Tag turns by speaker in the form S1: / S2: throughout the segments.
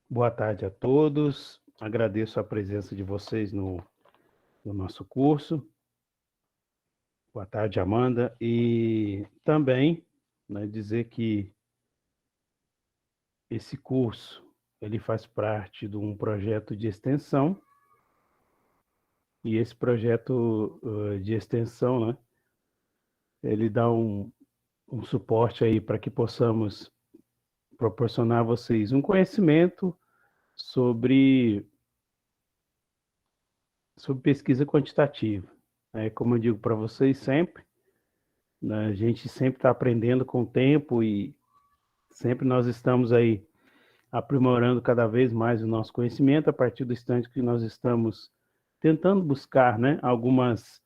S1: Boa tarde a todos. Agradeço a presença de vocês no nosso curso. Boa tarde, Amanda. E também, né, dizer que esse curso ele faz parte de um projeto de extensão e esse projeto de extensão, né, ele dá um suporte aí para que possamos proporcionar a vocês um conhecimento sobre, sobre pesquisa quantitativa. Como eu digo para vocês sempre, né, a gente sempre está aprendendo com o tempo e sempre nós estamos aí aprimorando cada vez mais o nosso conhecimento a partir do instante que nós estamos tentando buscar, né, algumas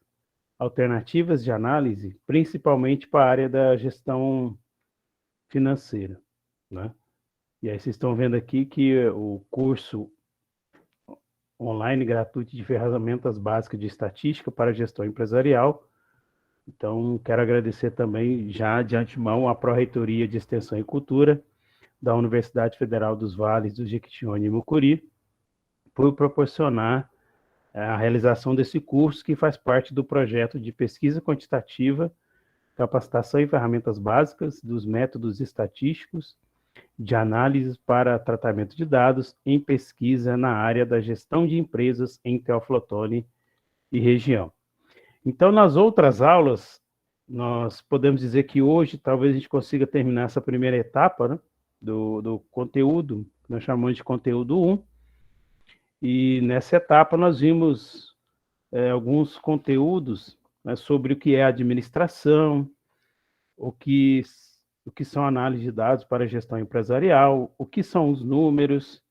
S1: alternativas de análise, principalmente para a área da gestão financeira, né? E aí vocês estão vendo aqui que o curso online gratuito de ferramentas básicas de estatística para gestão empresarial. Então, quero agradecer também já de antemão a Pró-Reitoria de Extensão e Cultura da Universidade Federal dos Vales do Jequitinhonha e Mucuri por proporcionar a realização desse curso que faz parte do projeto de pesquisa quantitativa, capacitação em ferramentas básicas dos métodos estatísticos de análise para tratamento de dados em pesquisa na área da gestão de empresas em Teófilo Otoni e região. Então, nas outras aulas, nós podemos dizer que hoje talvez a gente consiga terminar essa primeira etapa, né, do conteúdo, que nós chamamos de conteúdo 1, e nessa etapa nós vimos alguns conteúdos, né, sobre o que é administração, o que, o que são análises de dados para gestão empresarial, o que são os números,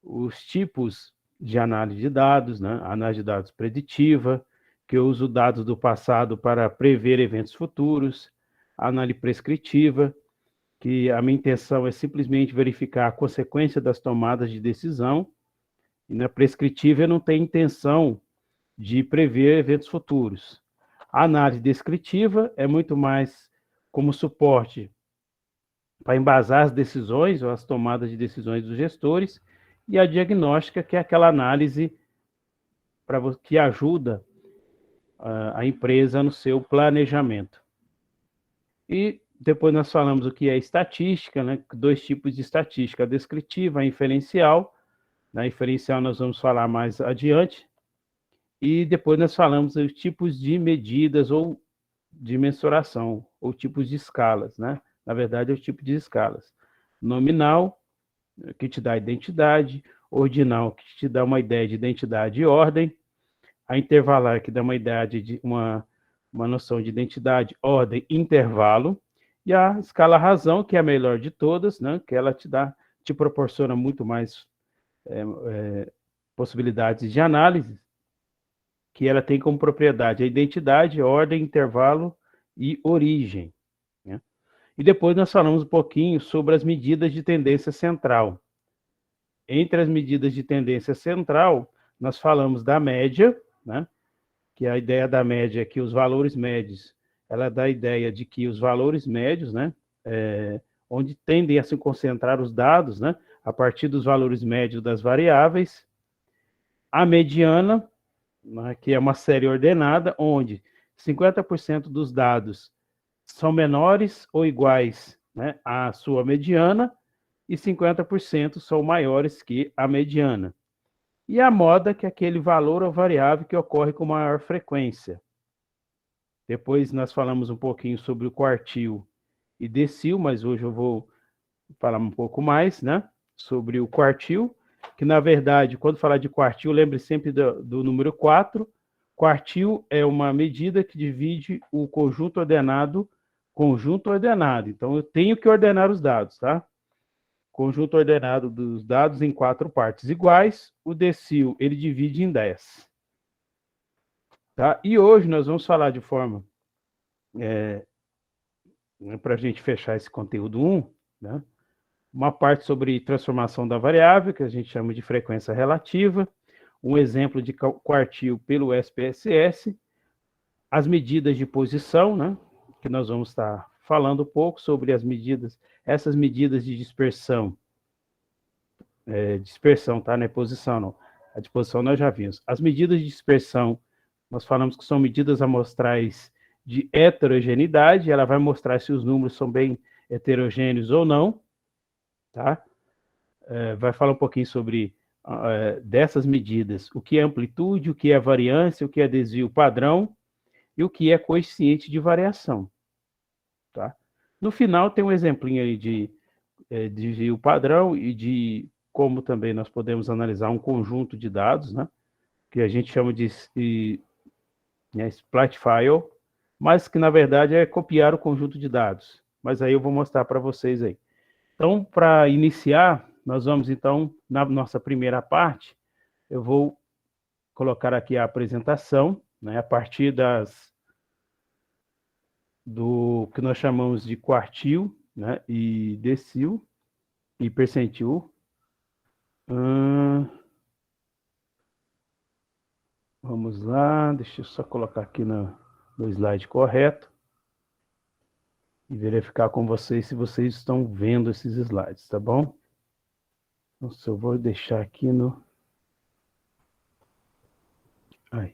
S1: os tipos de análise de dados, né, análise de dados preditiva, que eu uso dados do passado para prever eventos futuros, a análise prescritiva, que a minha intenção é simplesmente verificar a consequência das tomadas de decisão, e na prescritiva eu não tenho intenção de prever eventos futuros. A análise descritiva é muito mais como suporte para embasar as decisões ou as tomadas de decisões dos gestores, e a diagnóstica, que é aquela análise que ajuda a empresa no seu planejamento. E depois nós falamos o que é estatística, né? Dois tipos de estatística, a descritiva, a inferencial. Na inferencial nós vamos falar mais adiante. E depois nós falamos os tipos de medidas ou de mensuração, ou tipos de escalas, né? Na verdade, é o tipo de escalas. Nominal, que te dá identidade, ordinal, que te dá uma ideia de identidade e ordem, a intervalar, que dá uma ideia de uma noção de identidade, ordem, intervalo, e a escala razão, que é a melhor de todas, né? Que ela te proporciona muito mais possibilidades de análise, que ela tem como propriedade a identidade, ordem, intervalo e origem, né? E depois nós falamos um pouquinho sobre as medidas de tendência central. Entre as medidas de tendência central, nós falamos da média, né? Que a ideia da média é que os valores médios, ela dá a ideia de que os valores médios, né? Onde tendem a se concentrar os dados, né? A partir dos valores médios das variáveis. A mediana, né, que é uma série ordenada, onde 50% dos dados são menores ou iguais, né, à sua mediana, e 50% são maiores que a mediana. E a moda, que é aquele valor ou variável que ocorre com maior frequência. Depois nós falamos um pouquinho sobre o quartil e decil, mas hoje eu vou falar um pouco mais, né, sobre o quartil, que na verdade, quando falar de quartil, lembre sempre do número 4. Quartil é uma medida que divide o conjunto ordenado. Então, eu tenho que ordenar os dados, tá? Conjunto ordenado dos dados em 4 partes iguais. O decil, ele divide em 10. Tá? E hoje nós vamos falar de forma, para a gente fechar esse conteúdo 1, né? Uma parte sobre transformação da variável, que a gente chama de frequência relativa, um exemplo de quartil pelo SPSS, as medidas de posição, né, que nós vamos estar falando um pouco sobre as medidas, essas medidas de dispersão, dispersão, tá? Não é posição, não. A disposição nós já vimos. As medidas de dispersão, nós falamos que são medidas amostrais de heterogeneidade, ela vai mostrar se os números são bem heterogêneos ou não, tá? Vai falar um pouquinho sobre dessas medidas, o que é amplitude, o que é variância, o que é desvio padrão e o que é coeficiente de variação, tá? No final tem um exemplinho aí de desvio padrão e de como também nós podemos analisar um conjunto de dados, né? Que a gente chama de split file, mas que na verdade é copiar o conjunto de dados. Mas aí eu vou mostrar para vocês aí. Então, para iniciar, nós vamos então, na nossa primeira parte, eu vou colocar aqui a apresentação, né, a partir do que nós chamamos de quartil, né, e decil, e percentil. Vamos lá, deixa eu só colocar aqui no slide correto e verificar com vocês se vocês estão vendo esses slides, tá bom? Então, se eu vou deixar aqui no... Aí.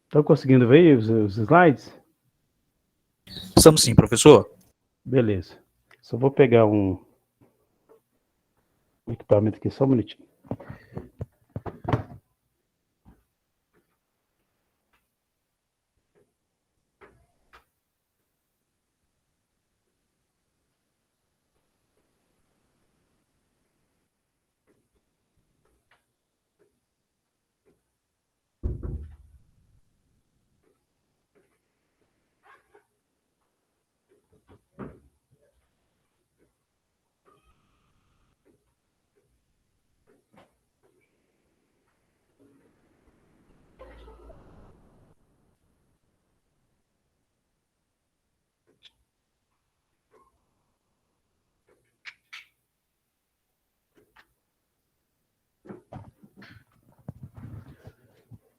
S1: Estão conseguindo ver os slides?
S2: Estamos sim, professor.
S1: Beleza. Só vou pegar um equipamento aqui, só um minutinho.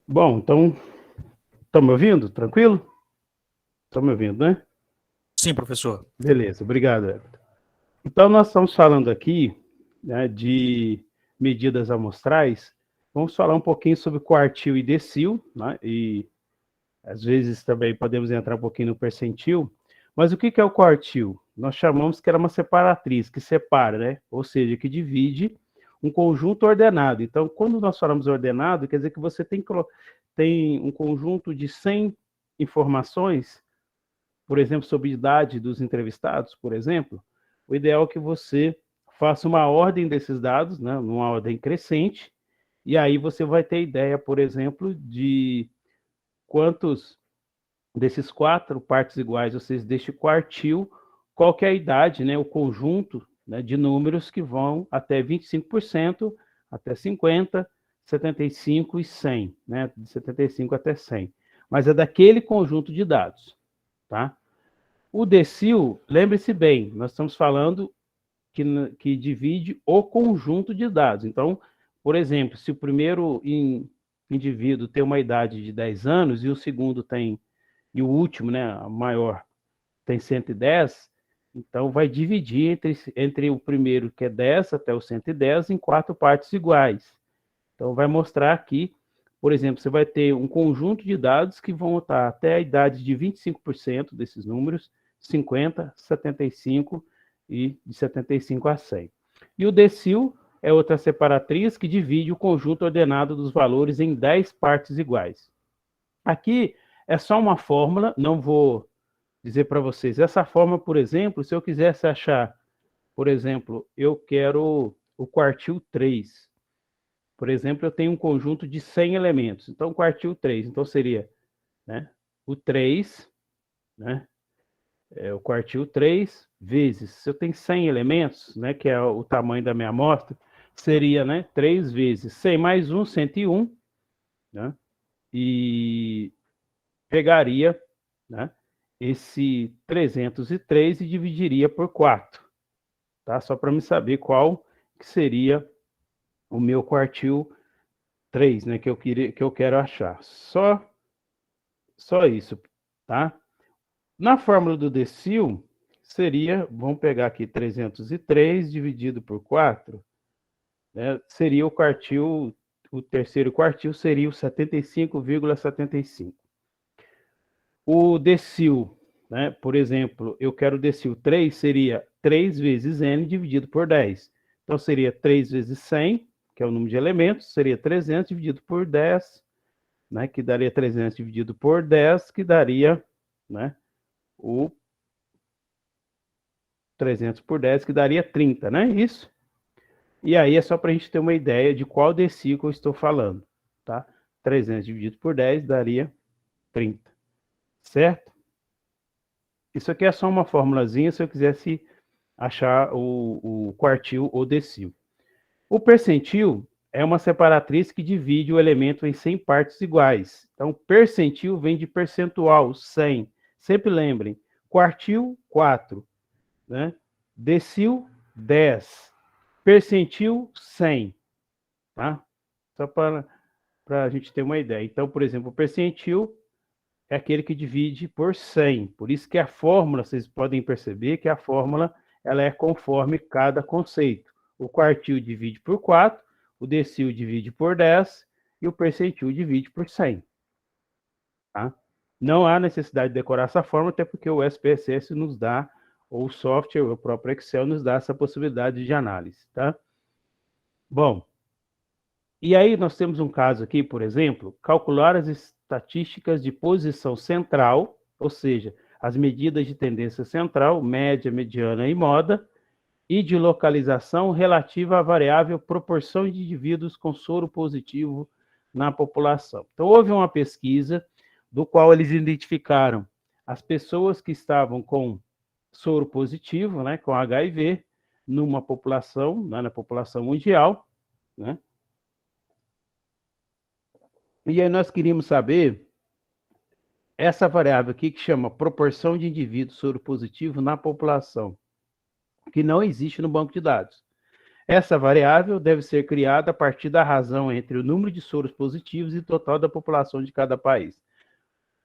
S1: Bom, então, estão me ouvindo? Tranquilo? Estão me ouvindo, né?
S2: Sim, professor.
S1: Beleza, obrigado, Everton. Então, nós estamos falando aqui, né, de medidas amostrais. Vamos falar um pouquinho sobre quartil e decil, né? E às vezes também podemos entrar um pouquinho no percentil. Mas o que é o quartil? Nós chamamos que era uma separatriz, que separa, né? Ou seja, que divide um conjunto ordenado. Então, quando nós falamos ordenado, quer dizer que você tem um conjunto de 100 informações, por exemplo, sobre a idade dos entrevistados, por exemplo. O ideal é que você faça uma ordem desses dados, né? Numa ordem crescente, e aí você vai ter ideia, por exemplo, de quantos desses 4 partes iguais, ou seja, deste quartil, qual que é a idade, né, o conjunto, né, de números que vão até 25%, até 50%, 75% e 100%, né, de 75 até 100. Mas é daquele conjunto de dados, tá? O decil, lembre-se bem, nós estamos falando que divide o conjunto de dados. Então, por exemplo, se o primeiro indivíduo tem uma idade de 10 anos e o segundo tem, e o último, né, a maior, tem 110, então vai dividir entre o primeiro, que é 10, até o 110, em 4 partes iguais. Então, vai mostrar aqui, por exemplo, você vai ter um conjunto de dados que vão estar até a idade de 25% desses números, 50, 75 e de 75 a 100. E o decil é outra separatriz que divide o conjunto ordenado dos valores em 10 partes iguais. Aqui é só uma fórmula, não vou dizer para vocês. Essa fórmula, por exemplo, se eu quisesse achar, por exemplo, eu quero o quartil 3. Por exemplo, eu tenho um conjunto de 100 elementos. Então, quartil 3. Então, seria, né, o 3, né? O quartil 3 vezes, se eu tenho 100 elementos, né, que é o tamanho da minha amostra, seria, né, 3 vezes 100 mais 1, 101, né? E pegaria, né, esse 303 e dividiria por 4, tá? Só para me saber qual que seria o meu quartil 3, né, que eu quero achar. Só isso, tá? Na fórmula do decil, seria, vamos pegar aqui 303 dividido por 4, né, seria o terceiro quartil seria o 75,75. O decil, né, por exemplo, eu quero o decil 3, seria 3 vezes n dividido por 10. Então, seria 3 vezes 100, que é o número de elementos, seria 300 dividido por 10, né, que daria 300 dividido por 10, que daria, né, o 300 por 10, que daria 30, né? Isso. E aí é só para a gente ter uma ideia de qual decil eu estou falando, tá? 300 dividido por 10 daria 30, certo? Isso aqui é só uma formulazinha se eu quisesse achar o quartil ou decil. O percentil é uma separatriz que divide o elemento em 100 partes iguais. Então, percentil vem de percentual, 100. Sempre lembrem, quartil, 4, né? Decil, 10. Percentil, 100. Tá? Só para a gente ter uma ideia. Então, por exemplo, o percentil é aquele que divide por 100. Por isso que a fórmula, vocês podem perceber que a fórmula ela é conforme cada conceito. O quartil divide por 4, o decil divide por 10 e o percentil divide por 100. Tá? Não há necessidade de decorar essa fórmula, até porque o SPSS nos dá, ou o software, o próprio Excel nos dá essa possibilidade de análise. Tá? Bom, e aí nós temos um caso aqui, por exemplo, calcular as estatísticas de posição central, ou seja, as medidas de tendência central, média, mediana e moda, e de localização relativa à variável proporção de indivíduos com soro positivo na população. Então, houve uma pesquisa do qual eles identificaram as pessoas que estavam com soro positivo, né, com HIV, numa população, né, na população mundial, né? E aí nós queríamos saber essa variável aqui que chama proporção de indivíduos soropositivos na população, que não existe no banco de dados. Essa variável deve ser criada a partir da razão entre o número de soros positivos e o total da população de cada país.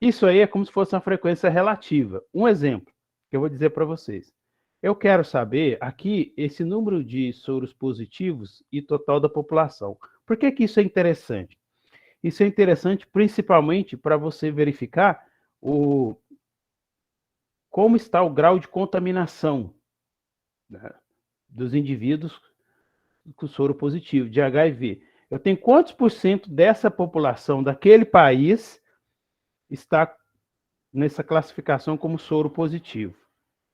S1: Isso aí é como se fosse uma frequência relativa. Um exemplo que eu vou dizer para vocês. Eu quero saber aqui esse número de soros positivos e total da população. Por que que isso é interessante? Isso é interessante principalmente para você verificar como está o grau de contaminação, né, dos indivíduos com soro positivo, de HIV. Eu tenho quantos por cento dessa população daquele país está nessa classificação como soro positivo,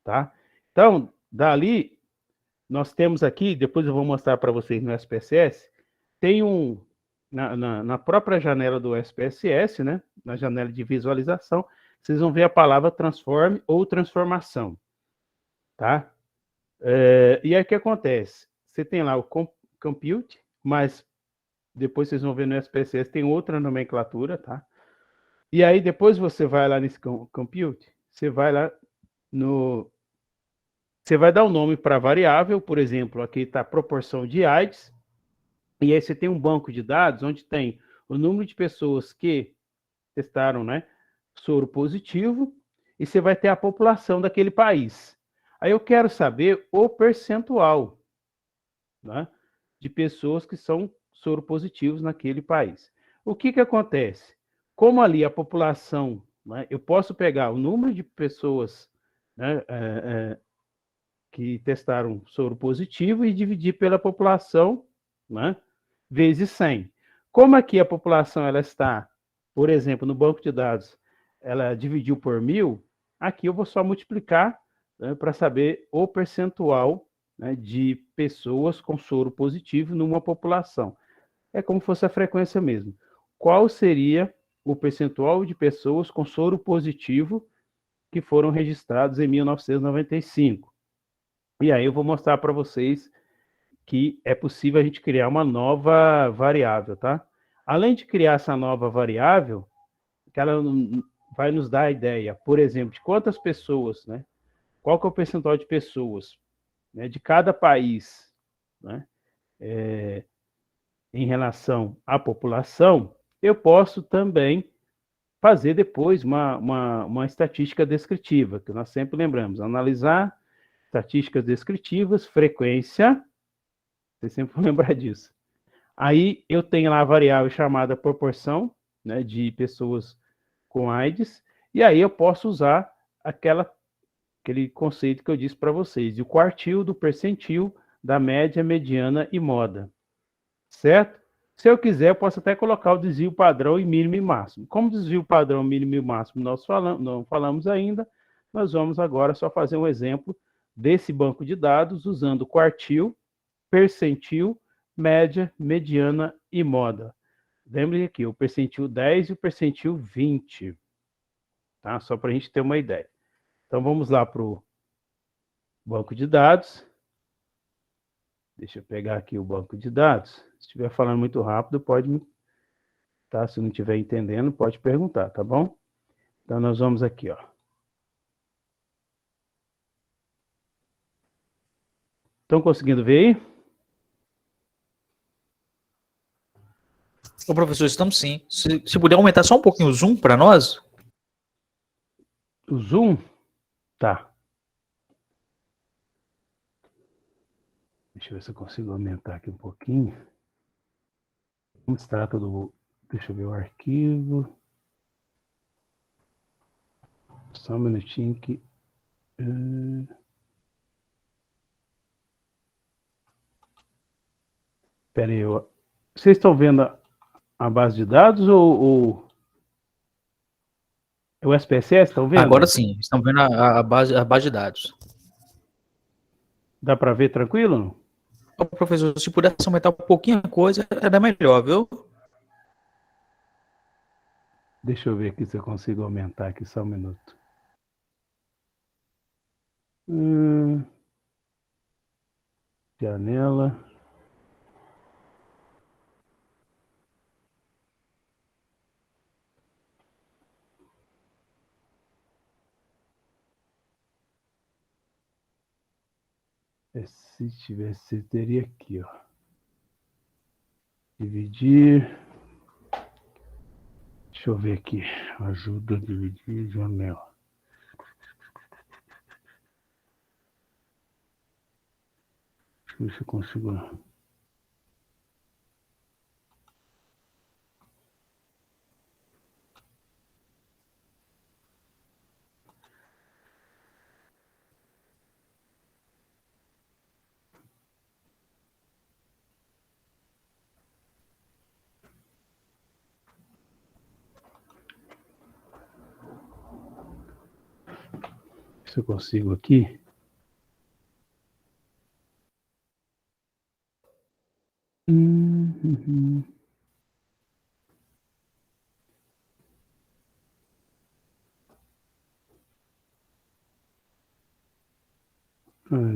S1: tá? Então, dali, nós temos aqui, depois eu vou mostrar para vocês no SPSS, tem na própria janela do SPSS, né, na janela de visualização, vocês vão ver a palavra transforme ou transformação, tá? E aí o que acontece? Você tem lá o compute, mas depois vocês vão ver no SPSS tem outra nomenclatura, tá? E aí depois você vai lá nesse compute, você vai lá você vai dar um nome para a variável, por exemplo, aqui está a proporção de AIDS, e aí você tem um banco de dados onde tem o número de pessoas que testaram, né, soro positivo, e você vai ter a população daquele país. Aí eu quero saber o percentual, né, de pessoas que são soro positivos naquele país. O que acontece? Como ali a população, né, eu posso pegar o número de pessoas, né, que testaram soro positivo e dividir pela população, né, vezes 100. Como aqui a população ela está, por exemplo, no banco de dados, ela dividiu por 1.000, aqui eu vou só multiplicar, né, para saber o percentual, né, de pessoas com soro positivo numa população. É como se fosse a frequência mesmo. Qual seria o percentual de pessoas com soro positivo que foram registrados em 1995. E aí eu vou mostrar para vocês que é possível a gente criar uma nova variável, tá? Além de criar essa nova variável, que ela vai nos dar a ideia, por exemplo, de quantas pessoas, né? Qual que é o percentual de pessoas, né, de cada país, né, em relação à população, eu posso também fazer depois uma estatística descritiva, que nós sempre lembramos, analisar estatísticas descritivas, frequência, você sempre vão lembrar disso. Aí eu tenho lá a variável chamada proporção, né, de pessoas com AIDS, e aí eu posso usar aquele conceito que eu disse para vocês, o quartil, do percentil, da média, mediana e moda, certo? Se eu quiser, eu posso até colocar o desvio padrão em mínimo e máximo. Como desvio padrão, mínimo e máximo nós não falamos ainda, nós vamos agora só fazer um exemplo desse banco de dados usando quartil, percentil, média, mediana e moda. Lembre aqui, o percentil 10 e o percentil 20, tá? Só para a gente ter uma ideia. Então vamos lá para o banco de dados. Deixa eu pegar aqui o banco de dados. Se estiver falando muito rápido, pode me, tá? Se não estiver entendendo, pode perguntar, tá bom? Então nós vamos aqui, ó. Estão conseguindo ver aí?
S2: Ô, professor, estamos sim. Se puder aumentar só um pouquinho o zoom para nós.
S1: O zoom? Tá. Deixa eu ver se eu consigo aumentar aqui um pouquinho. Como se trata do... Deixa eu ver o arquivo. Só um minutinho que... Espera aí. Vocês estão vendo a base de dados ou o SPSS? Estão vendo?
S2: Agora sim, estamos vendo a base de dados.
S1: Dá para ver tranquilo?
S2: Ô, professor, se pudesse aumentar um pouquinho a coisa, era melhor, viu?
S1: Deixa eu ver aqui se eu consigo aumentar aqui só um minuto. Janela. Se tivesse, teria aqui, ó. Dividir. Deixa eu ver aqui. Ajuda a dividir janela. Deixa eu ver se eu consigo. Se eu consigo aqui.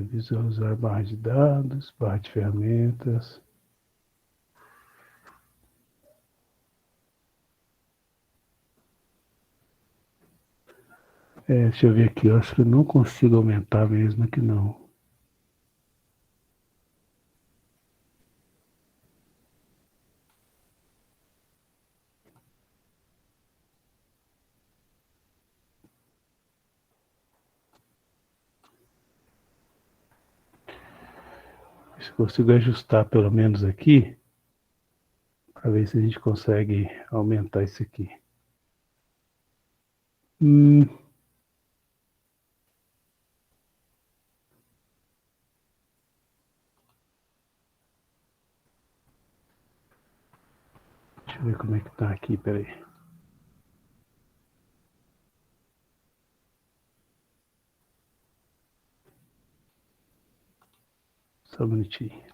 S1: Visualizar barra de dados, barra de ferramentas. Deixa eu ver aqui, eu acho que eu não consigo aumentar mesmo aqui não. Se eu consigo ajustar pelo menos aqui, para ver se a gente consegue aumentar isso aqui. Deixa eu ver como é que tá aqui, peraí. Só um minutinho.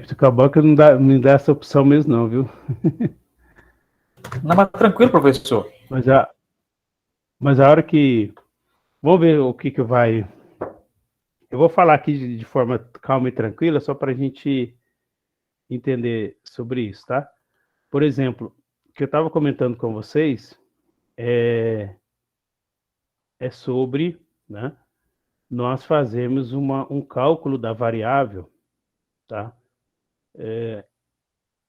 S1: Psicobanca não dá, não dá essa opção mesmo não, viu?
S2: Não, mas tranquilo, professor.
S1: Mas a hora que... Vamos ver o que vai... Eu vou falar aqui de forma calma e tranquila, só para a gente entender sobre isso, tá? Por exemplo, o que eu estava comentando com vocês é sobre, né, nós fazemos um cálculo da variável, tá?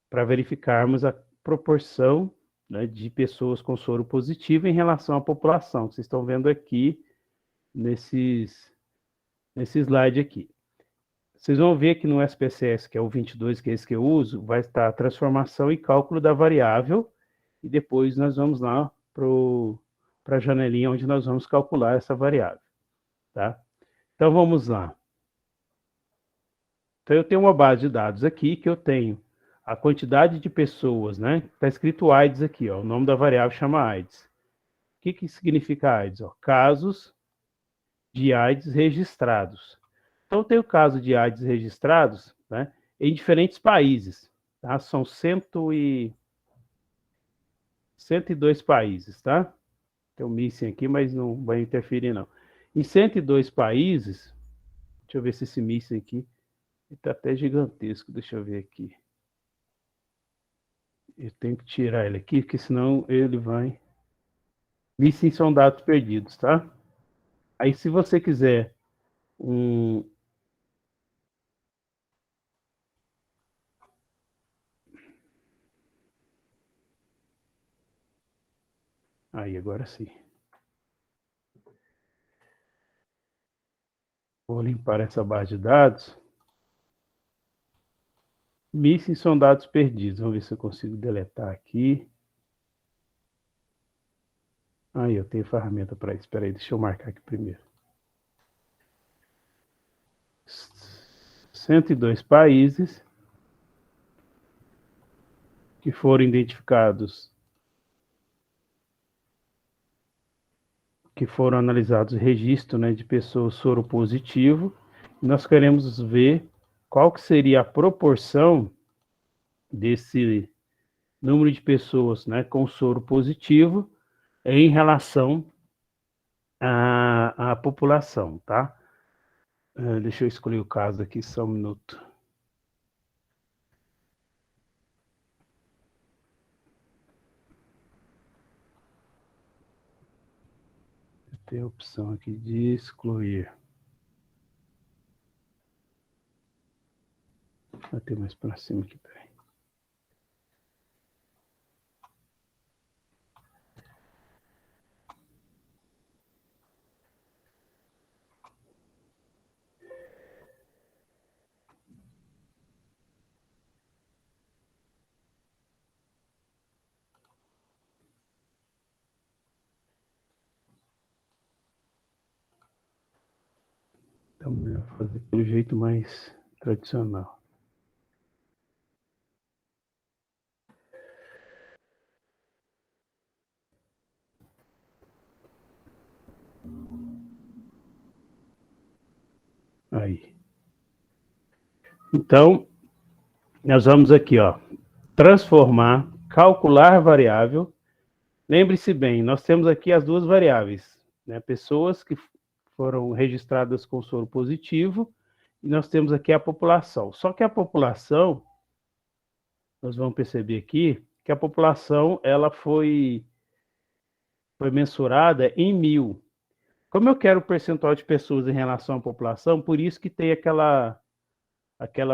S1: Para verificarmos a proporção, né, de pessoas com soro positivo em relação à população. Vocês estão vendo aqui nesse slide aqui. Vocês vão ver que no SPSS, que é o 22, que é esse que eu uso, vai estar a transformação e cálculo da variável, e depois nós vamos lá para a janelinha onde nós vamos calcular essa variável, tá? Então vamos lá. Então eu tenho uma base de dados aqui que eu tenho a quantidade de pessoas, né? Está escrito AIDS aqui, ó, o nome da variável chama AIDS. O que significa AIDS? Ó, casos de AIDS registrados. Então, tem o caso de AIDS registrados, né, em diferentes países. Tá? São 102 países, tá? Tem um missing aqui, mas não vai interferir, não. Em 102 países, deixa eu ver se esse missing aqui está até gigantesco, deixa eu ver aqui. Eu tenho que tirar ele aqui, porque senão ele vai... Missing são dados perdidos, tá? Aí, se você quiser um... Aí, agora sim. Vou limpar essa base de dados. Missing são dados perdidos. Vamos ver se eu consigo deletar aqui. Aí, eu tenho ferramenta para isso. Espera aí, deixa eu marcar aqui primeiro. 102 países que foram identificados, que foram analisados o registro, né, de pessoas soropositivo. Nós queremos ver qual que seria a proporção desse número de pessoas, né, com soro positivo em relação à população, tá? Deixa eu escolher o caso aqui, só um minuto. Tem a opção aqui de excluir. Vai ter mais para cima aqui, peraí. Então, melhor fazer pelo jeito mais tradicional. Aí. Então, nós vamos aqui, ó, transformar, calcular variável. Lembre-se bem, nós temos aqui as duas variáveis, né? Pessoas que foram registradas com soro positivo, e nós temos aqui a população. Só que a população, nós vamos perceber aqui, que a população, ela foi mensurada em 1000. Como eu quero o percentual de pessoas em relação à população, por isso que tem aquela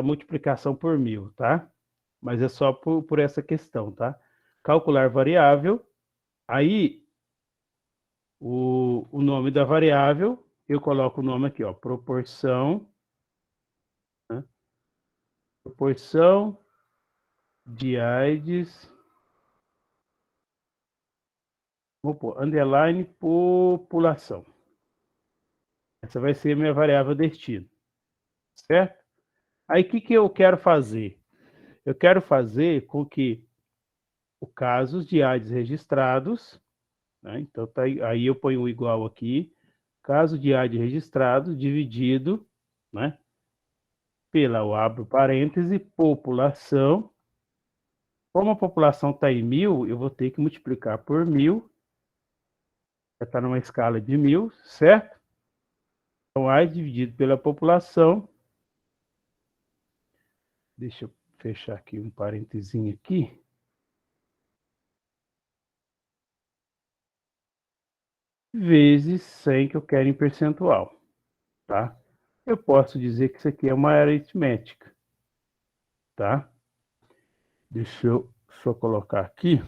S1: multiplicação por 1000, tá? Mas é só por essa questão, tá? Calcular variável, aí o nome da variável, eu coloco o nome aqui, ó, proporção, né? Proporção de AIDS, vou pôr, underline população. Essa vai ser a minha variável destino, certo? Aí, o que eu quero fazer? Eu quero fazer com que o casos de AIDS registrados, né? Então, tá aí eu ponho o igual aqui, caso de AIDS registrado, dividido, né, eu abro parêntese, população. Como a população está em 1000, eu vou ter que multiplicar por 1000. Já está numa escala de 1000, certo? Então, A dividido pela população. Deixa eu fechar aqui um parênteses aqui. Vezes 100 que eu quero em percentual, tá? Eu posso dizer que isso aqui é uma aritmética, tá? Deixa eu só colocar aqui.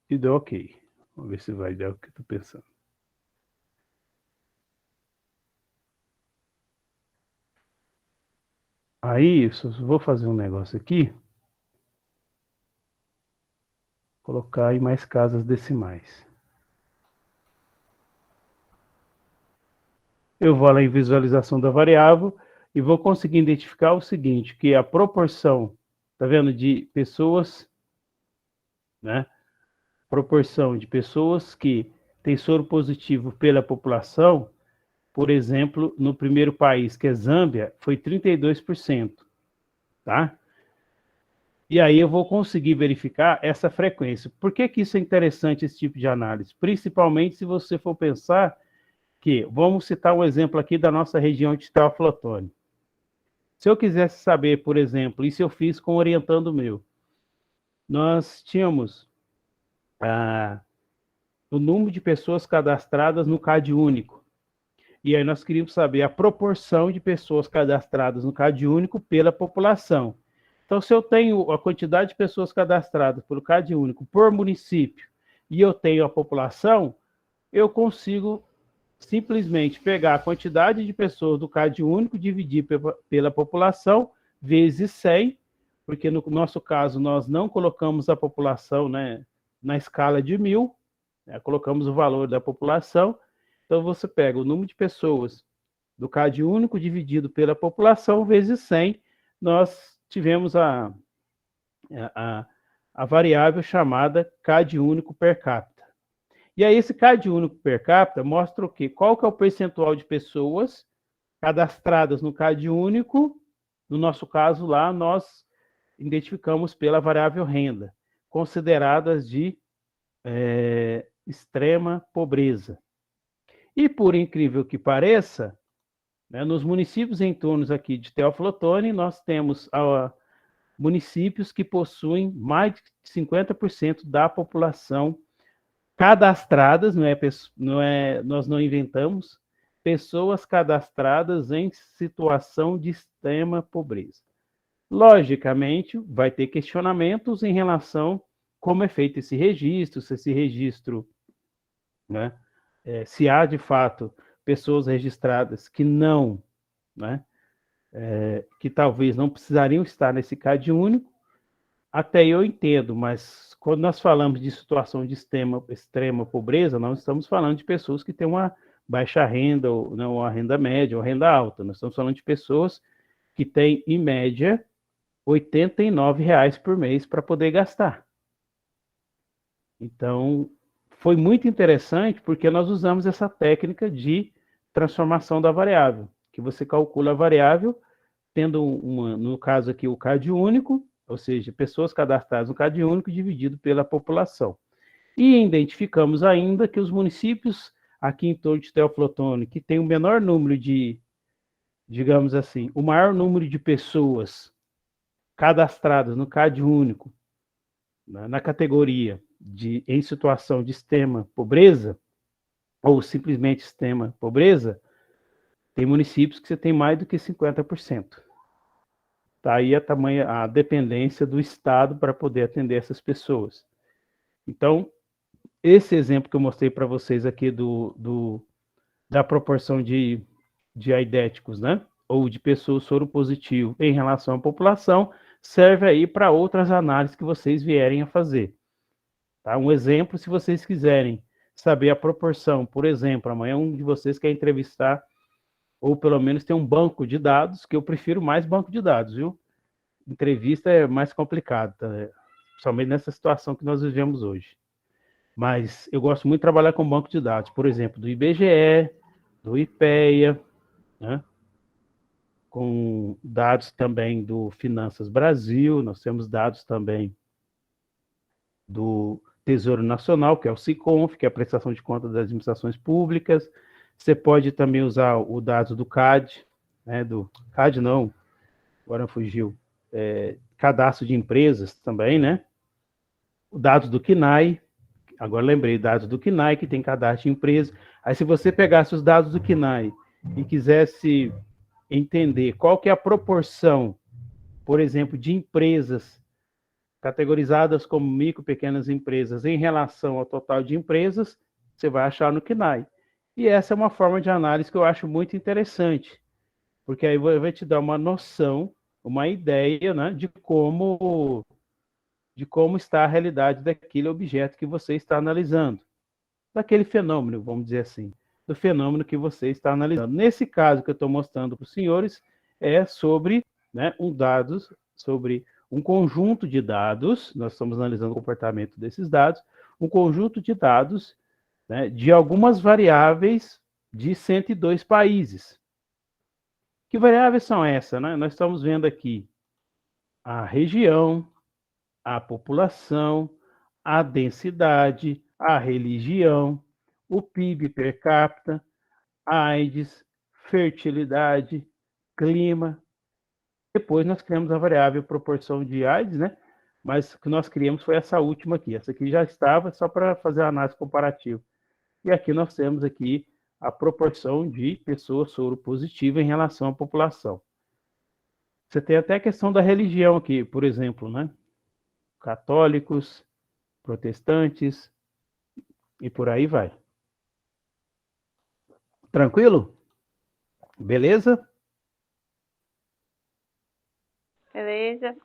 S1: E deu ok. Vamos ver se vai dar o que eu estou pensando. Aí, eu só vou fazer um negócio aqui. Colocar em mais casas decimais. Eu vou lá em visualização da variável e vou conseguir identificar o seguinte, que a proporção, tá vendo, de pessoas, né? Proporção de pessoas que têm soro positivo pela população, por exemplo, no primeiro país, que é Zâmbia, foi 32%, tá? E aí eu vou conseguir verificar essa frequência. Por que que isso é interessante, esse tipo de análise? Principalmente se você for pensar que, vamos citar um exemplo aqui da nossa região de Teoflotone. Se eu quisesse saber, por exemplo, isso eu fiz com um orientando meu, nós tínhamos o número de pessoas cadastradas no CAD único. E aí nós queríamos saber a proporção de pessoas cadastradas no CAD único pela população. Então, se eu tenho a quantidade de pessoas cadastradas pelo CAD único por município e eu tenho a população, eu consigo simplesmente pegar a quantidade de pessoas do CAD único, dividir pela população, vezes 100, porque no nosso caso nós não colocamos a população, né, na escala de 1000, né, colocamos o valor da população. Então você pega o número de pessoas do CAD único dividido pela população vezes 100, nós tivemos a variável chamada CAD único per capita. E aí esse CAD único per capita mostra o quê? Qual que é o percentual de pessoas cadastradas no CAD único. No nosso caso lá, nós identificamos pela variável renda, consideradas de extrema pobreza. E por incrível que pareça, né, nos municípios em torno aqui de Teoflotone, nós temos municípios que possuem mais de 50% da população cadastradas, nós não inventamos, pessoas cadastradas em situação de extrema pobreza. Logicamente, vai ter questionamentos em relação a como é feito esse registro, se esse registro, né, se há de fato pessoas registradas que não, né, que talvez não precisariam estar nesse CAD único, até eu entendo, mas quando nós falamos de situação de extrema pobreza, nós estamos falando de pessoas que têm uma baixa renda, ou não, uma renda média, ou renda alta. Nós estamos falando de pessoas que têm, em média, R$ 89 por mês para poder gastar. Então, foi muito interessante porque nós usamos essa técnica de transformação da variável, que você calcula a variável tendo no caso aqui, o CAD único, ou seja, pessoas cadastradas no CAD único dividido pela população. E identificamos ainda que os municípios aqui em torno de Teoflotone, que tem o menor número de, digamos assim, o maior número de pessoas cadastradas no CAD único, na categoria em situação de extrema pobreza, ou simplesmente extrema pobreza, tem municípios que você tem mais do que 50%. Tá aí a dependência do Estado para poder atender essas pessoas. Então, esse exemplo que eu mostrei para vocês aqui da proporção de aidéticos, né? Ou de pessoas soropositivas em relação à população, serve aí para outras análises que vocês vierem a fazer. Tá? Um exemplo, se vocês quiserem saber a proporção, por exemplo, amanhã um de vocês quer entrevistar, ou pelo menos ter um banco de dados, que eu prefiro mais banco de dados, viu? Entrevista é mais complicado, tá? principalmente nessa situação que nós vivemos hoje. Mas eu gosto muito de trabalhar com banco de dados, por exemplo, do IBGE, do IPEA, né? Com dados também do Finanças Brasil, nós temos dados também do Tesouro Nacional, que é o SICONF, que é a prestação de contas das administrações públicas. Você pode também usar o dado do CAD, né, do CAD não, agora fugiu, cadastro de empresas também, né? O dado do CNAE, agora lembrei, dados do CNAE, que tem cadastro de empresa. Aí se você pegasse os dados do CNAE e quisesse entender qual que é a proporção, por exemplo, de empresas categorizadas como micro e pequenas empresas em relação ao total de empresas, você vai achar no CNAE. E essa é uma forma de análise que eu acho muito interessante, porque aí vai te dar uma noção, uma ideia, né, de como está a realidade daquele objeto que você está analisando, daquele fenômeno, vamos dizer assim, do fenômeno que você está analisando. Nesse caso que eu estou mostrando para os senhores, é sobre, né, sobre um conjunto de dados, nós estamos analisando o comportamento desses dados, um conjunto de dados, né, de algumas variáveis de 102 países. Que variáveis são essas, né? Nós estamos vendo aqui a região, a população, a densidade, a religião, o PIB per capita, AIDS, fertilidade, clima. Depois nós criamos a variável proporção de AIDS, né? Mas o que nós criamos foi essa última aqui. Essa aqui já estava só para fazer a análise comparativa. E aqui nós temos aqui a proporção de pessoas soropositivas em relação à população. Você tem até a questão da religião aqui, por exemplo, né? Católicos, protestantes e por aí vai. Tranquilo? Beleza?
S3: Beleza.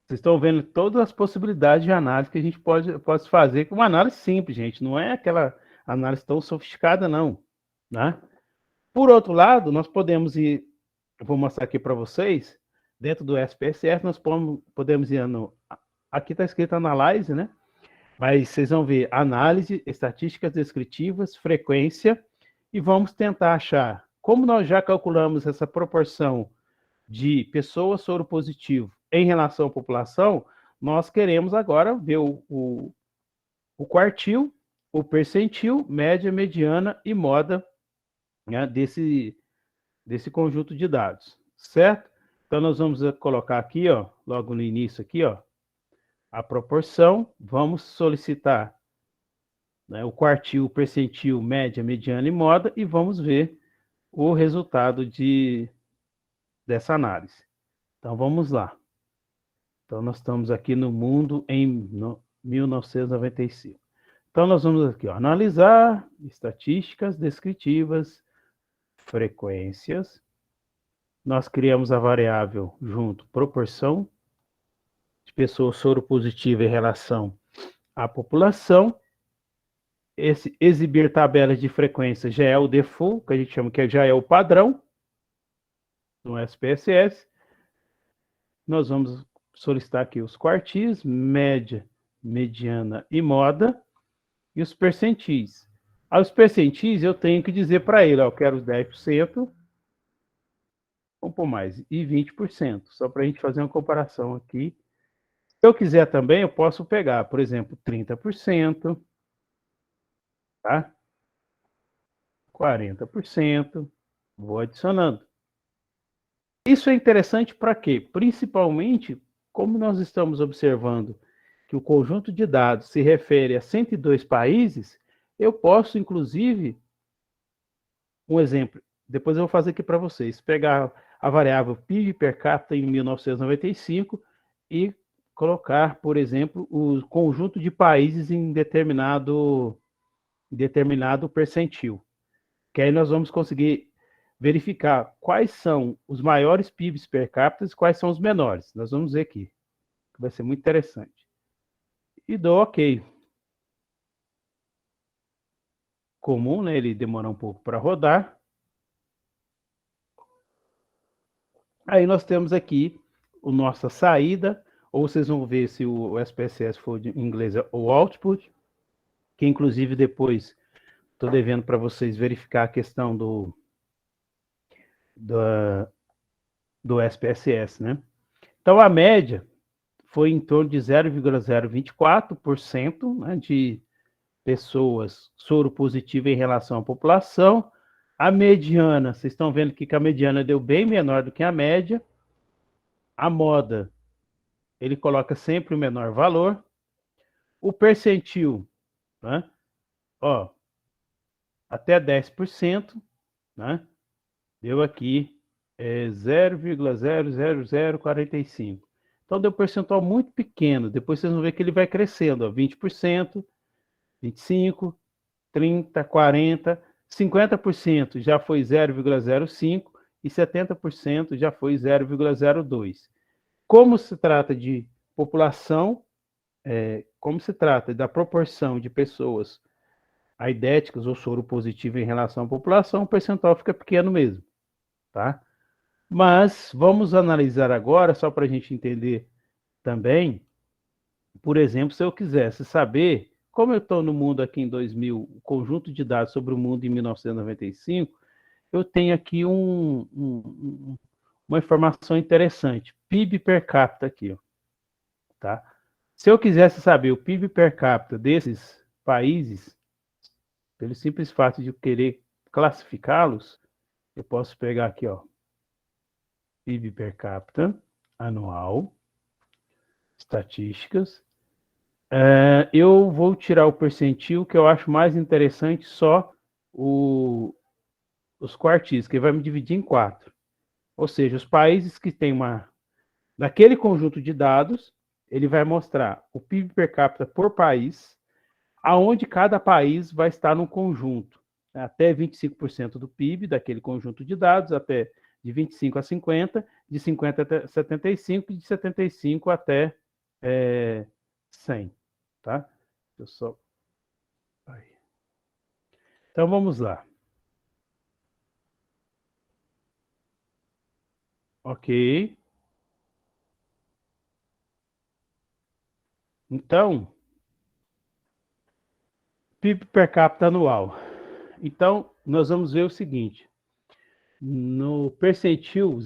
S1: Vocês estão vendo todas as possibilidades de análise que a gente pode fazer com uma análise simples, gente. Não é aquela análise tão sofisticada, não. Né? Por outro lado, nós podemos ir, eu vou mostrar aqui para vocês, dentro do SPSS, nós podemos ir no... Aqui está escrito Analyze, né? Mas vocês vão ver análise, estatísticas descritivas, frequência, e vamos tentar achar, como nós já calculamos essa proporção de pessoas soropositivo em relação à população, nós queremos agora ver o quartil, o percentil, média, mediana e moda, né, desse conjunto de dados, certo? Então, nós vamos colocar aqui, ó, logo no início aqui, ó, a proporção, vamos solicitar, né, o quartil, o percentil, média, mediana e moda, e vamos ver o resultado dessa análise. Então, vamos lá. Então, nós estamos aqui no mundo em 1995. Então, nós vamos aqui, ó, analisar estatísticas descritivas, frequências. Nós criamos a variável junto, proporção de pessoas soropositivas em relação à população. Esse exibir tabelas de frequência já é o default, que a gente chama que já é o padrão no SPSS. Nós vamos solicitar aqui os quartis, média, mediana e moda, e os percentis. Aos percentis, eu tenho que dizer para ele, ó, eu quero os 10%, vamos por mais, e 20%, só para a gente fazer uma comparação aqui. Se eu quiser também, eu posso pegar, por exemplo, 30%, tá? 40%, vou adicionando. Isso é interessante para quê? Principalmente, como nós estamos observando que o conjunto de dados se refere a 102 países, eu posso, inclusive, um exemplo, depois eu vou fazer aqui para vocês, pegar a variável PIB per capita em 1995 e colocar, por exemplo, o conjunto de países em determinado percentil. Que aí nós vamos conseguir verificar quais são os maiores PIBs per capita e quais são os menores. Nós vamos ver aqui. Vai ser muito interessante. E dou OK. Comum, né? Ele demora um pouco para rodar. Aí nós temos aqui a nossa saída, ou vocês vão ver se o SPSS for em inglês o output, que inclusive depois estou devendo para vocês verificar a questão do SPSS, né? Então, a média foi em torno de 0,024%, né, de pessoas soropositivas em relação à população. A mediana, vocês estão vendo que a mediana deu bem menor do que a média. A moda, ele coloca sempre o menor valor. O percentil, né, ó, até 10%, né, deu aqui 0,00045. Então, deu um percentual muito pequeno. Depois vocês vão ver que ele vai crescendo, ó, 20%, 25%, 30%, 40%, 50% já foi 0,05% e 70% já foi 0,02%. Como se trata de população, como se trata da proporção de pessoas aidéticas ou soropositivas em relação à população, o percentual fica pequeno mesmo, tá? Mas vamos analisar agora, só para a gente entender também, por exemplo, se eu quisesse saber, como eu estou no mundo aqui em 2000, o conjunto de dados sobre o mundo em 1995, eu tenho aqui uma informação interessante. PIB per capita aqui, ó, tá? Se eu quisesse saber o PIB per capita desses países, pelo simples fato de eu querer classificá-los, eu posso pegar aqui, ó, PIB per capita anual, estatísticas. Eu vou tirar o percentil, que eu acho mais interessante, só os quartis, que vai me dividir em 4. Ou seja, os países que têm daquele conjunto de dados, ele vai mostrar o PIB per capita por país, aonde cada país vai estar no conjunto. Até 25% do PIB daquele conjunto de dados, até de 25 a 50, de 50 até 75, e de 75 até 100. Tá? Então, vamos lá. Ok. Então, PIB per capita anual. Então, nós vamos ver o seguinte. No percentil,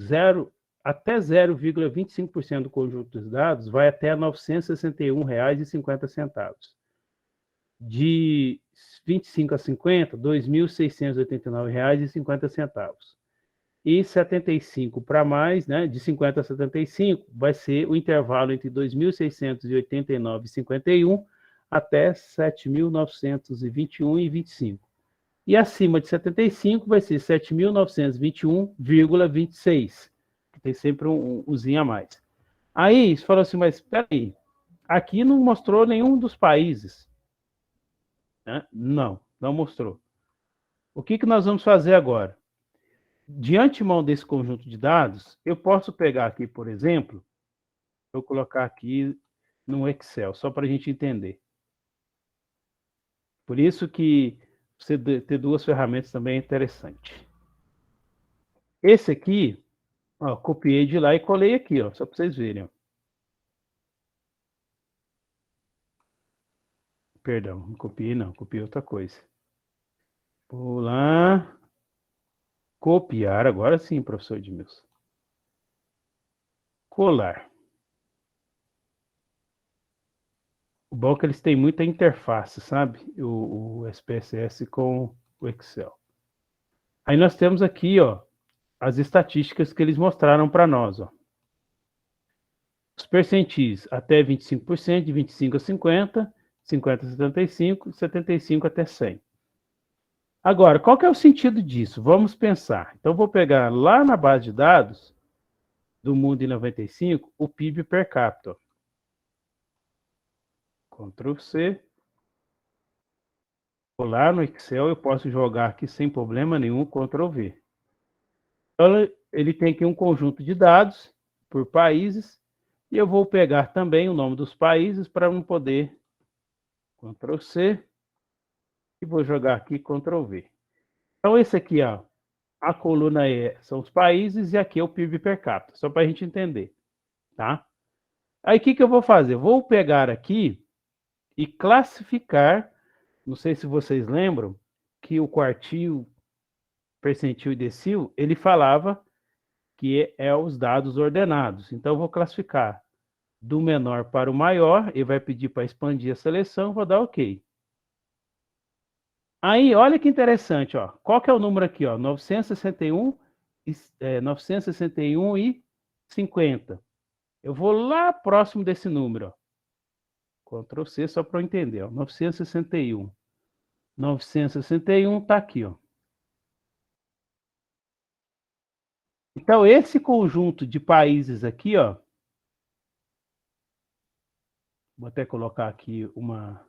S1: até 0,25% do conjunto dos dados vai até R$ 961,50. De 25 a 50, R$ 2.689,50. E 75 para mais, né, de 50 a 75, vai ser o intervalo entre 2.689,51 até 7.921,25. E acima de 75 vai ser 7.921,26, que tem sempre umzinho a mais. Aí, você falou assim, mas espera aí, aqui não mostrou nenhum dos países. Né? Não mostrou. O que nós vamos fazer agora? De antemão desse conjunto de dados, eu posso pegar aqui, por exemplo, vou colocar aqui no Excel, só para a gente entender. Por isso que você ter duas ferramentas também é interessante. Esse aqui, ó, copiei de lá e colei aqui, ó, só para vocês verem. Ó. Perdão, não copiei não, copiei outra coisa. Vou lá. Copiar, agora sim, professor Edmilson. Colar. O bom é que eles têm muita interface, sabe? O SPSS com o Excel. Aí nós temos aqui, ó, as estatísticas que eles mostraram para nós, ó. Os percentis até 25%, de 25 a 50, 50 a 75, 75 até 100. Agora, qual que é o sentido disso? Vamos pensar. Então, vou pegar lá na base de dados do mundo em 95, o PIB per capita. Ctrl C. Vou lá no Excel, eu posso jogar aqui sem problema nenhum, Ctrl V. Então, ele tem aqui um conjunto de dados por países, e eu vou pegar também o nome dos países para não poder Ctrl C, e vou jogar aqui Ctrl V. Então, esse aqui, ó, a coluna são os países, e aqui é o PIB per capita, só para a gente entender, tá? Aí o que eu vou fazer? Vou pegar aqui e classificar, não sei se vocês lembram, que o quartil, percentil e decil, ele falava que é os dados ordenados. Então, eu vou classificar do menor para o maior, ele vai pedir para expandir a seleção, vou dar OK. Aí, olha que interessante, ó. Qual que é o número aqui, ó? 961 e 50. Eu vou lá próximo desse número, ó. Ctrl C só para eu entender, ó. 961. 961 está aqui, ó. Então, esse conjunto de países aqui, ó. Vou até colocar aqui uma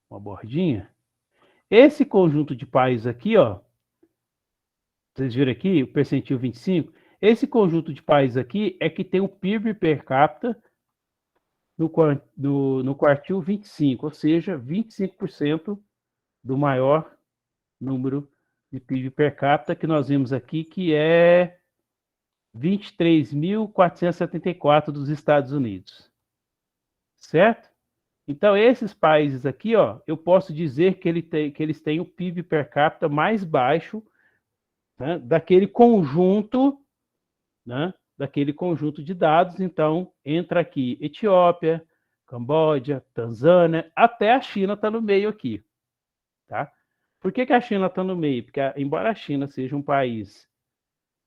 S1: bordinha. Esse conjunto de países aqui, ó. Vocês viram aqui, o percentil 25? Esse conjunto de países aqui é que tem o PIB per capita no quartil 25, ou seja, 25% do maior número de PIB per capita que nós vimos aqui, que é 23.474 dos Estados Unidos. Certo? Então, esses países aqui, ó, eu posso dizer que eles têm o PIB per capita mais baixo, né, daquele conjunto, né, daquele conjunto de dados. Então, entra aqui Etiópia, Camboja, Tanzânia, até a China está no meio aqui. Tá? Por que a China está no meio? Porque, embora a China seja um país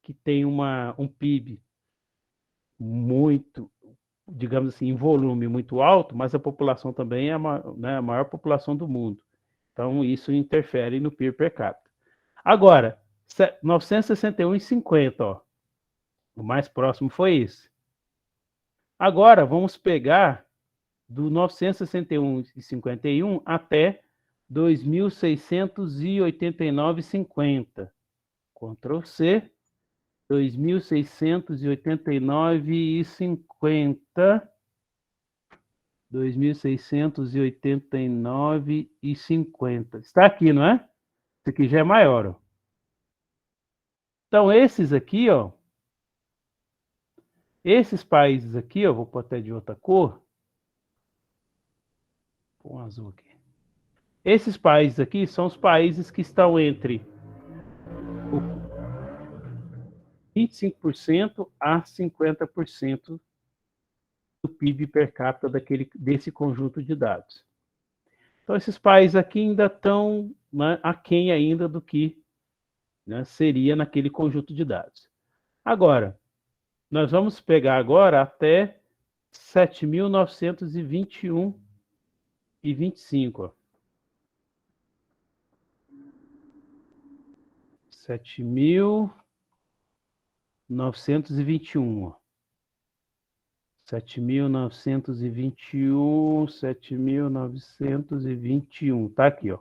S1: que tem um PIB muito, digamos assim, em volume muito alto, mas a população também é né, a maior população do mundo. Então, isso interfere no PIB per capita. Agora, 961 e 50, ó. O mais próximo foi esse. Agora, vamos pegar do 961 e 51 até 2.689,50. Ctrl C. 2.689,50. 2.689,50. Está aqui, não é? Esse aqui já é maior, ó. Então, esses aqui, ó. Esses países aqui, ó, vou pôr até de outra cor. Põe um azul aqui. Esses países aqui são os países que estão entre 25% a 50% do PIB per capita desse conjunto de dados. Então, esses países aqui ainda estão, né, aquém ainda do que, né, seria naquele conjunto de dados. Agora, nós vamos pegar agora até 7.921,25. Ó. 7.921. Ó. 7.921. Tá aqui, ó.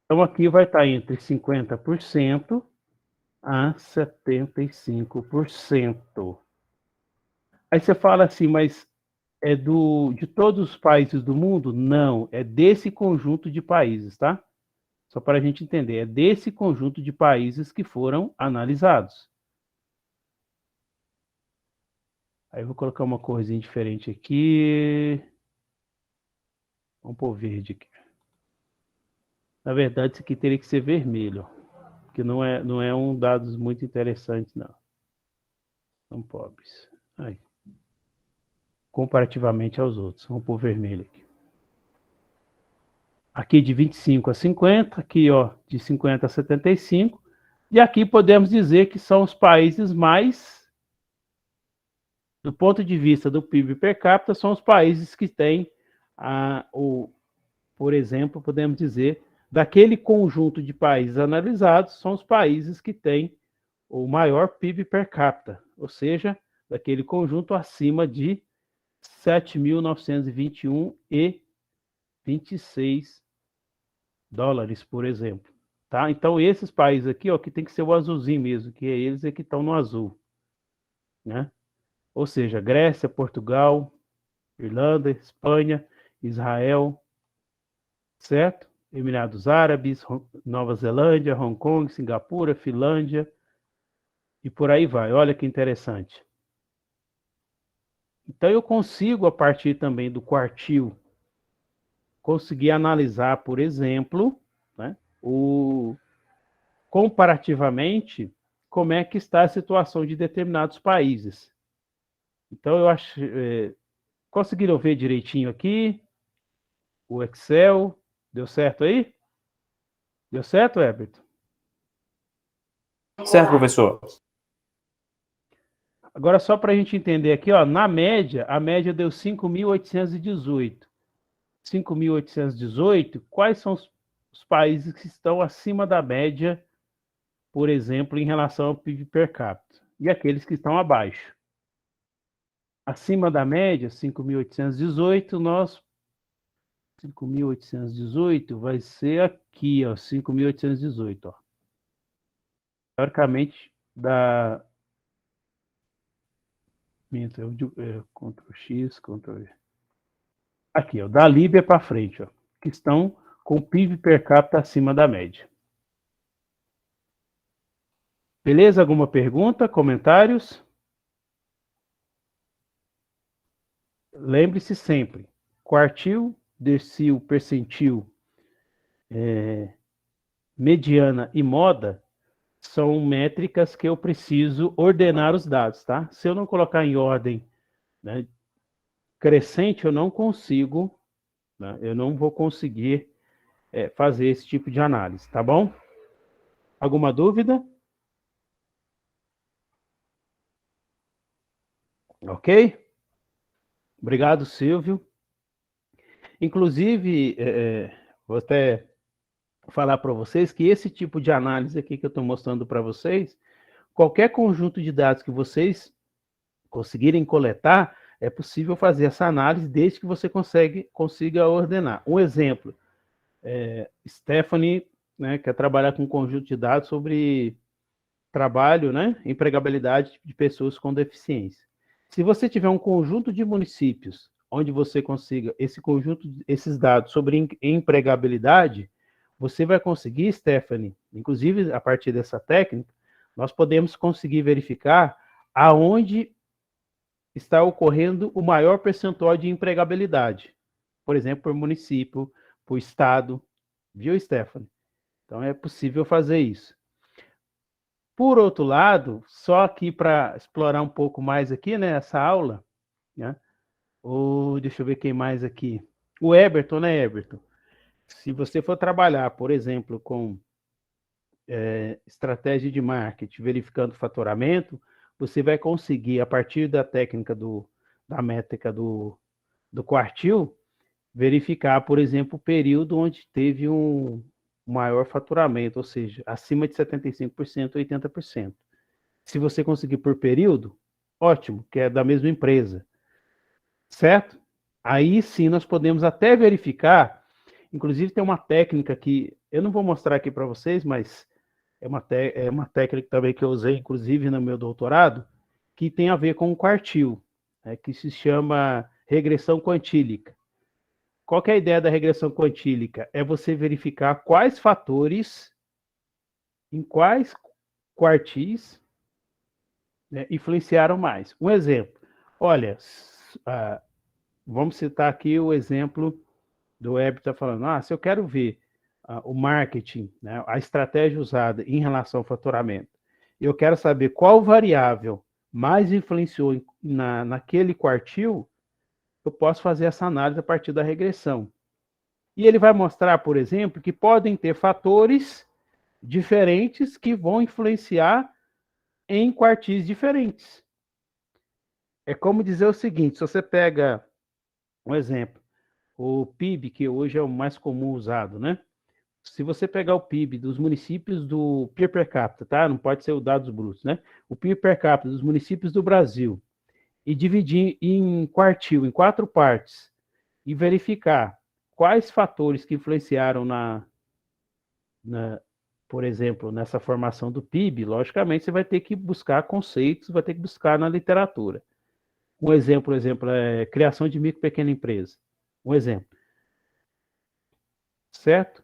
S1: Então, aqui vai estar entre 50% a 75%. Aí você fala assim, mas é de todos os países do mundo? Não, é desse conjunto de países, tá? Só para a gente entender, é desse conjunto de países que foram analisados. Aí eu vou colocar uma corzinha diferente aqui. Vamos pôr verde aqui. Na verdade, isso aqui teria que ser vermelho, porque não é um dado muito interessante, não. São pobres. Aí. Comparativamente aos outros. Vamos pôr vermelho aqui. Aqui de 25 a 50, aqui, ó, de 50 a 75. E aqui podemos dizer que são os países mais, do ponto de vista do PIB per capita, são os países que têm, por exemplo, podemos dizer, daquele conjunto de países analisados, são os países que têm o maior PIB per capita, ou seja, daquele conjunto acima de 7.921,26 dólares, por exemplo. Tá? Então, esses países aqui, ó, que tem que ser o azulzinho mesmo, que é eles que estão no azul. Né? Ou seja, Grécia, Portugal, Irlanda, Espanha, Israel, certo? Emirados Árabes, Nova Zelândia, Hong Kong, Singapura, Finlândia, e por aí vai. Olha que interessante. Então, eu consigo, a partir também do quartil, conseguir analisar, por exemplo, né, comparativamente, como é que está a situação de determinados países. Então, eu acho... conseguiram ver direitinho aqui? O Excel, deu certo aí? Deu certo, Everton?
S2: Certo, professor.
S1: Agora, só para a gente entender aqui, ó, na média, a média deu 5.818. 5.818, quais são os países que estão acima da média, por exemplo, em relação ao PIB per capita? E aqueles que estão abaixo? Acima da média, 5.818, 5.818 vai ser aqui, ó, 5.818, ó. Teoricamente, da... Ctrl X, Ctrl V. Aqui, ó, da Líbia para frente, ó, que estão com PIB per capita acima da média. Beleza? Alguma pergunta, comentários? Lembre-se sempre, quartil, decil, percentil, mediana e moda são métricas que eu preciso ordenar os dados, tá? Se eu não colocar em ordem, né, crescente, eu não consigo, né, eu não vou conseguir fazer esse tipo de análise, tá bom? Alguma dúvida? Ok? Obrigado, Silvio. Inclusive, vou até falar para vocês que esse tipo de análise aqui que eu estou mostrando para vocês, qualquer conjunto de dados que vocês conseguirem coletar, é possível fazer essa análise desde que você consiga ordenar. Um exemplo, Stephanie, né, quer trabalhar com um conjunto de dados sobre trabalho, né, empregabilidade de pessoas com deficiência. Se você tiver um conjunto de municípios onde você consiga esses dados sobre empregabilidade, você vai conseguir, Stephanie, inclusive a partir dessa técnica, nós podemos conseguir verificar aonde está ocorrendo o maior percentual de empregabilidade. Por exemplo, por município, por estado. Viu, Stephanie? Então é possível fazer isso. Por outro lado, só aqui para explorar um pouco mais aqui, né, essa aula, né? Deixa eu ver quem mais aqui. O Eberton, né, Eberton? Se você for trabalhar, por exemplo, com estratégia de marketing, verificando faturamento, você vai conseguir, a partir da técnica da métrica do quartil, verificar, por exemplo, o período onde teve um maior faturamento, ou seja, acima de 75%, 80%. Se você conseguir por período, ótimo, que é da mesma empresa, certo? Aí sim nós podemos até verificar, inclusive tem uma técnica que eu não vou mostrar aqui para vocês, mas é uma técnica também que eu usei, inclusive no meu doutorado, que tem a ver com o quartil, que se chama regressão quantílica. Qual que é a ideia da regressão quantílica? É você verificar quais fatores, em quais quartis, né, influenciaram mais. Um exemplo, olha, vamos citar aqui o exemplo do Web está falando, se eu quero ver o marketing, né, a estratégia usada em relação ao faturamento, eu quero saber qual variável mais influenciou naquele quartil, eu posso fazer essa análise a partir da regressão. E ele vai mostrar, por exemplo, que podem ter fatores diferentes que vão influenciar em quartis diferentes. É como dizer o seguinte, se você pega um exemplo, o PIB, que hoje é o mais comum usado, né? Se você pegar o PIB dos municípios do PIB per capita, tá? Não pode ser o dados brutos, né? O PIB per capita dos municípios do Brasil e dividir em quartil, em 4 partes, e verificar quais fatores que influenciaram por exemplo, nessa formação do PIB, logicamente você vai ter que buscar conceitos, vai ter que buscar na literatura. Um exemplo, é criação de micro e pequena empresa. Um exemplo. Certo?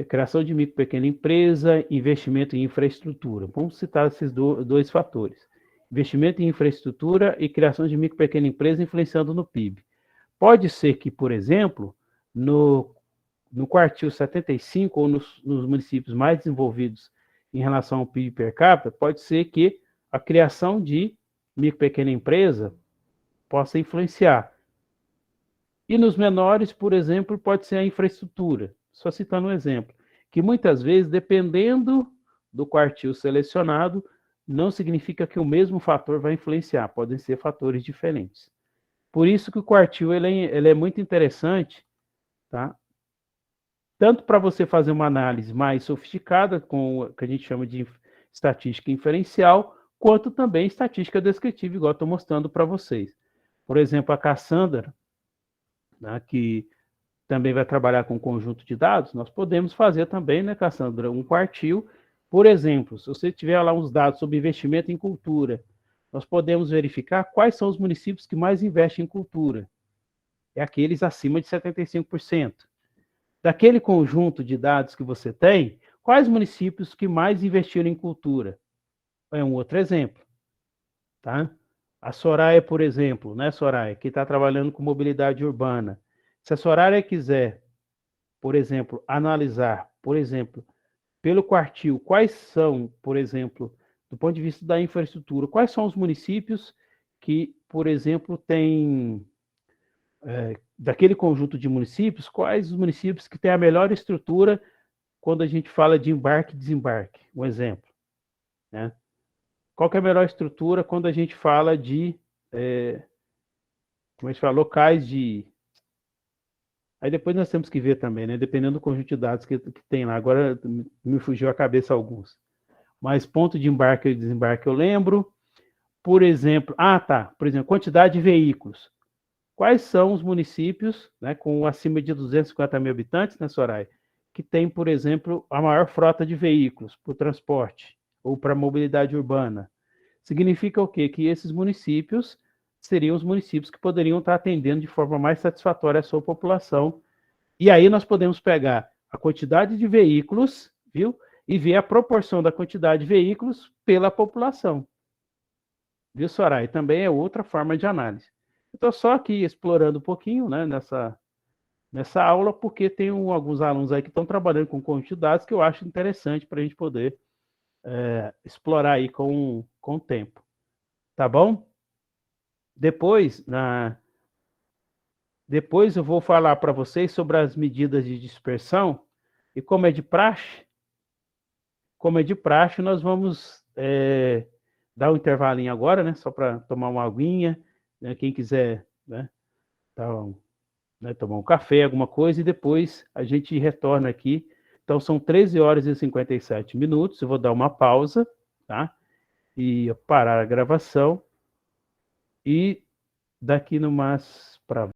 S1: Criação de micro e pequena empresa, investimento em infraestrutura. Vamos citar esses dois fatores. investimento em infraestrutura e criação de micro e pequena empresa influenciando no PIB. Pode ser que, por exemplo, no quartil 75 ou nos municípios mais desenvolvidos em relação ao PIB per capita, pode ser que a criação de micro e pequena empresa possa influenciar. E nos menores, por exemplo, pode ser a infraestrutura. Só citando um exemplo, que muitas vezes, dependendo do quartil selecionado, não significa que o mesmo fator vai influenciar, podem ser fatores diferentes. Por isso que o quartil ele é muito interessante, tá? Tanto para você fazer uma análise mais sofisticada, com o que a gente chama de estatística inferencial, quanto também estatística descritiva, igual eu estou mostrando para vocês. Por exemplo, a Cassandra, né, que também vai trabalhar com conjunto de dados, nós podemos fazer também, né, Cassandra, um quartil. Por exemplo, se você tiver lá uns dados sobre investimento em cultura, nós podemos verificar quais são os municípios que mais investem em cultura. É aqueles acima de 75%. Daquele conjunto de dados que você tem, quais municípios que mais investiram em cultura? É um outro exemplo, tá? A Soraya, por exemplo, né, Soraya, que está trabalhando com mobilidade urbana. Se a Soraya quiser, por exemplo, analisar, por exemplo, pelo quartil, quais são, por exemplo, do ponto de vista da infraestrutura, quais são os municípios que, por exemplo, têm, daquele conjunto de municípios, quais os municípios que têm a melhor estrutura quando a gente fala de embarque e desembarque, um exemplo, né? Qual que é a melhor estrutura quando a gente fala de, como a gente fala, locais de... Aí depois nós temos que ver também, né? Dependendo do conjunto de dados que tem lá. Agora me fugiu a cabeça alguns. Mas ponto de embarque e desembarque eu lembro. Por exemplo, por exemplo, quantidade de veículos. Quais são os municípios, né, com acima de 250 mil habitantes, né, Soraya, que tem, por exemplo, a maior frota de veículos para o transporte ou para a mobilidade urbana? Significa o quê? Que esses municípios seriam os municípios que poderiam estar atendendo de forma mais satisfatória a sua população. E aí nós podemos pegar a quantidade de veículos, viu? E ver a proporção da quantidade de veículos pela população. Viu, Soraya? Também é outra forma de análise. Estou só aqui explorando um pouquinho, né, nessa aula, porque tem alguns alunos aí que estão trabalhando com conjunto de dados que eu acho interessante para a gente poder explorar aí com o tempo. Tá bom? Depois eu vou falar para vocês sobre as medidas de dispersão, e como é de praxe, nós vamos dar um intervalinho agora, né, só para tomar uma aguinha, né, quem quiser, né, tomar um café, alguma coisa, e depois a gente retorna aqui. Então, são 13 horas e 57 minutos, eu vou dar uma pausa, tá? E parar a gravação, e daqui no mais para